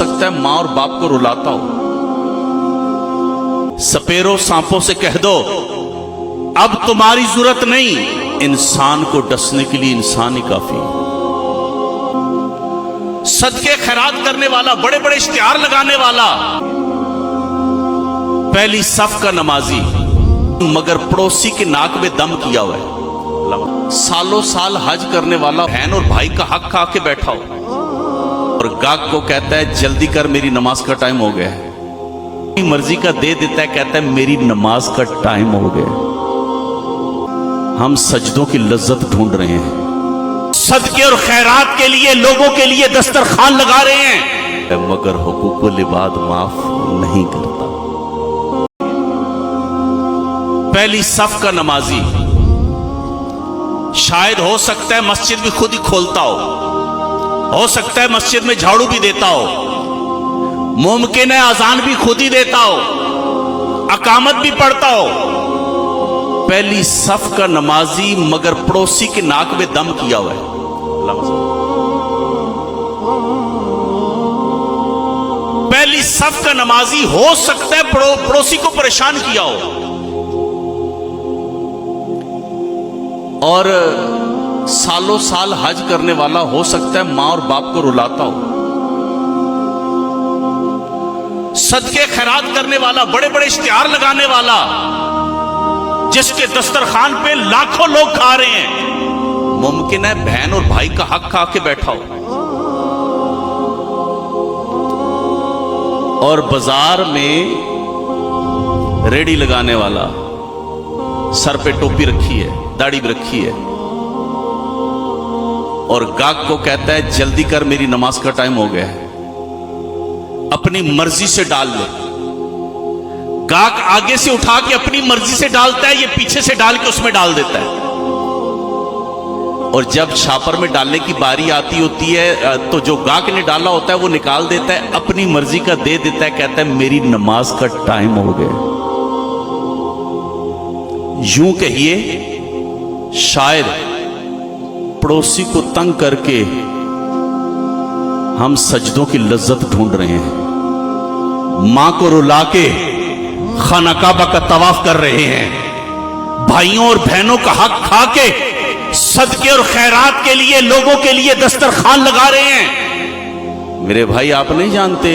सकता है माँ और बाप को रुलाता हो। सपेरों सांपों से कह दो अब तुम्हारी जरूरत नहीं, इंसान को डसने के लिए इंसान ही काफी। सदके खैरात करने वाला, बड़े बड़े इश्तिहार लगाने वाला, पहली सफ का नमाजी मगर पड़ोसी के नाक में दम किया हुआ है। सालों साल हज करने वाला बहन और भाई का हक खा के बैठा हो और गाहक को कहता है जल्दी कर मेरी नमाज का टाइम हो गया है, मर्जी का दे देता है, कहता है मेरी नमाज का टाइम हो गया। हम सजदों की लज्जत ढूंढ रहे हैं, सदके और खैरात के लिए लोगों के लिए दस्तरखान लगा रहे हैं, मगर हुकूकुल इबाद माफ नहीं करता। पहली सफ का नमाजी शायद हो सकता है मस्जिद भी खुद ही खोलता हो सकता है मस्जिद में झाड़ू भी देता हो, मुमकिन है अजान भी खुद ही देता हो, अकामत भी पढ़ता हो। पहली सफ का नमाजी मगर पड़ोसी के नाक में दम किया हुआ है। पहली सफ का नमाजी हो सकता है पड़ोसी को परेशान किया हो और सालों साल हज करने वाला हो सकता है माँ और बाप को रुलाता हो। सदके खैरात करने वाला, बड़े बड़े इश्तिहार लगाने वाला, जिसके दस्तरखान पे लाखों लोग खा रहे हैं, मुमकिन है बहन और भाई का हक खा के बैठा हो। और बाजार में रेडी लगाने वाला, सर पे टोपी रखी है, दाढ़ी भी रखी है, और गाहक को कहता है जल्दी कर मेरी नमाज का टाइम हो गया है, अपनी मर्जी से डाल ले। गाहक आगे से उठा के अपनी मर्जी से डालता है, ये पीछे से डाल के उसमें डाल देता है, और जब छापर में डालने की बारी आती होती है तो जो गाहक ने डाला होता है वो निकाल देता है, अपनी मर्जी का दे देता है, कहता है मेरी नमाज का टाइम हो गया। यूं कहिए शायद पड़ोसी को तंग करके हम सजदों की लज्जत ढूंढ रहे हैं, मां को रुला के खाना काबा का तवाफ कर रहे हैं, भाइयों और बहनों का हक खा के सदके और खैरात के लिए लोगों के लिए दस्तरखान लगा रहे हैं। मेरे भाई आप नहीं जानते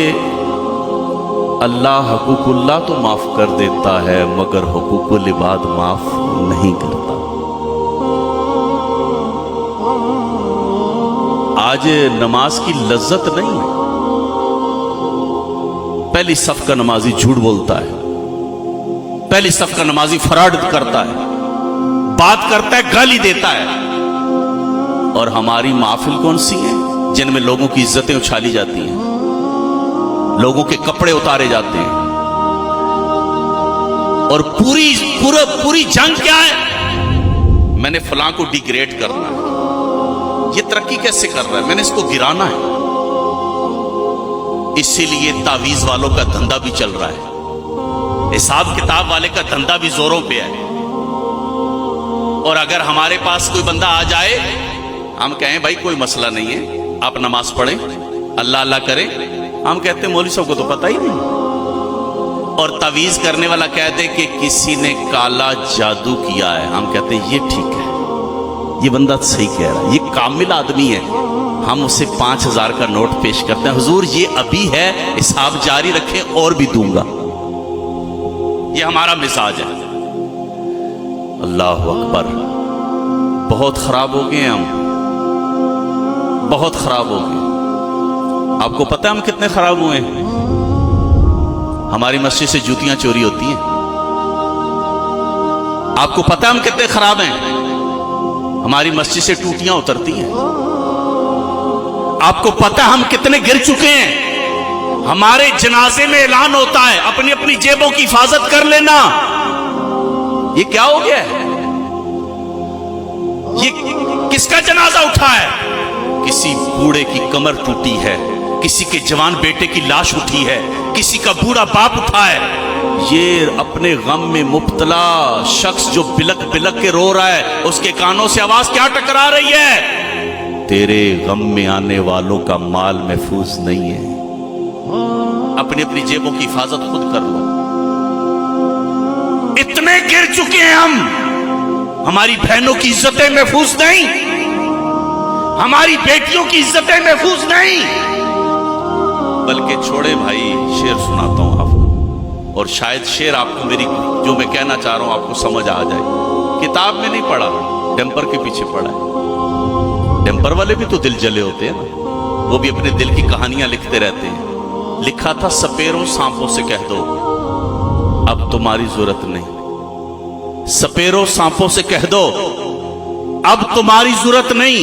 अल्लाह हुकूकुल्लाह तो माफ कर देता है मगर हुकूकुल इबाद माफ नहीं करता। आज नमाज की लज्जत नहीं है। पहली सफ का नमाजी झूठ बोलता है, पहली सफ का नमाजी फराड करता है, बात करता है, गाली देता है। और हमारी महफिल कौन सी है जिनमें लोगों की इज्जतें उछाली जाती हैं, लोगों के कपड़े उतारे जाते हैं, और पूरी जंग क्या है, मैंने फलां को डिग्रेड करना है, ये तरक्की कैसे कर रहा है, मैंने इसको गिराना है। इसीलिए तावीज वालों का धंधा भी चल रहा है, हिसाब किताब वाले का धंधा भी जोरों पे है। और अगर हमारे पास कोई बंदा आ जाए, हम कहें भाई कोई मसला नहीं है, आप नमाज पढ़ें, अल्लाह अल्लाह करें, हम कहते हैं मौलवी साहब को तो पता ही नहीं। और तावीज करने वाला कह दे कि किसी ने काला जादू किया है, हम कहते हैं ये ठीक है, ये बंदा सही कह रहा है, ये कामिल आदमी है। हम उसे 5000 का नोट पेश करते हैं, हुजूर ये अभी है, हिसाब जारी रखें और भी दूंगा। ये हमारा मिजाज है। अल्लाह अकबर, बहुत खराब हो गए हम, बहुत खराब हो गए। आपको पता है हम कितने खराब हुए हैं? हमारी मस्जिद से जूतियां चोरी होती हैं। आपको पता है हम कितने खराब हैं? हमारी मस्जिद से टूटियां उतरती हैं। आपको पता है हम कितने गिर चुके हैं? हमारे जनाजे में ऐलान होता है अपनी अपनी जेबों की हिफाजत कर लेना। ये क्या हो गया है? ये किसका जनाजा उठा है? किसी बूढ़े की कमर टूटी है, किसी के जवान बेटे की लाश उठी है, किसी का बूढ़ा बाप उठा है। ये अपने गम में मुब्तला शख्स जो बिलक बिलक के रो रहा है, उसके कानों से आवाज क्या टकरा रही है? तेरे गम में आने वालों का माल महफूज नहीं है। अपनी अपनी जेबों की हिफाजत खुद कर लो। इतने गिर चुके हैं हम, हमारी बहनों की इज्जतें महफूज नहीं, हमारी बेटियों की इज्जतें महफूज नहीं। बल्कि छोड़े भाई, शेर सुनाता हूं आपको, और शायद शेर आपको मेरी जो मैं कहना चाह रहा हूं आपको समझ आ जाए। किताब में नहीं पढ़ा, टेम्पर के पीछे पढ़ा है। टेम्पर वाले भी तो दिल जले होते हैं ना, वो भी अपने दिल की कहानियां लिखते रहते हैं। लिखा था, सपेरों सांपों से कह दो अब तुम्हारी जरूरत नहीं। सपेरों सांपों से कह दो अब तुम्हारी जरूरत नहीं।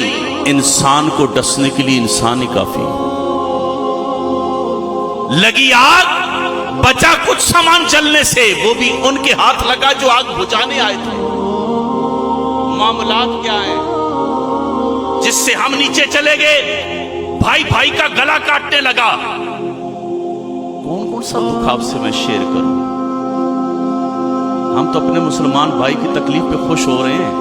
इंसान को डसने के लिए इंसान ही काफी। लगी आग, बचा कुछ सामान जलने से, वो भी उनके हाथ लगा जो आग बुझाने आए थे। मामलात क्या है जिससे हम नीचे चले गए, भाई भाई का गला काटने लगा। कौन कौन सा दुख आपसे मैं शेयर करूं? हम तो अपने मुसलमान भाई की तकलीफ पे खुश हो रहे हैं,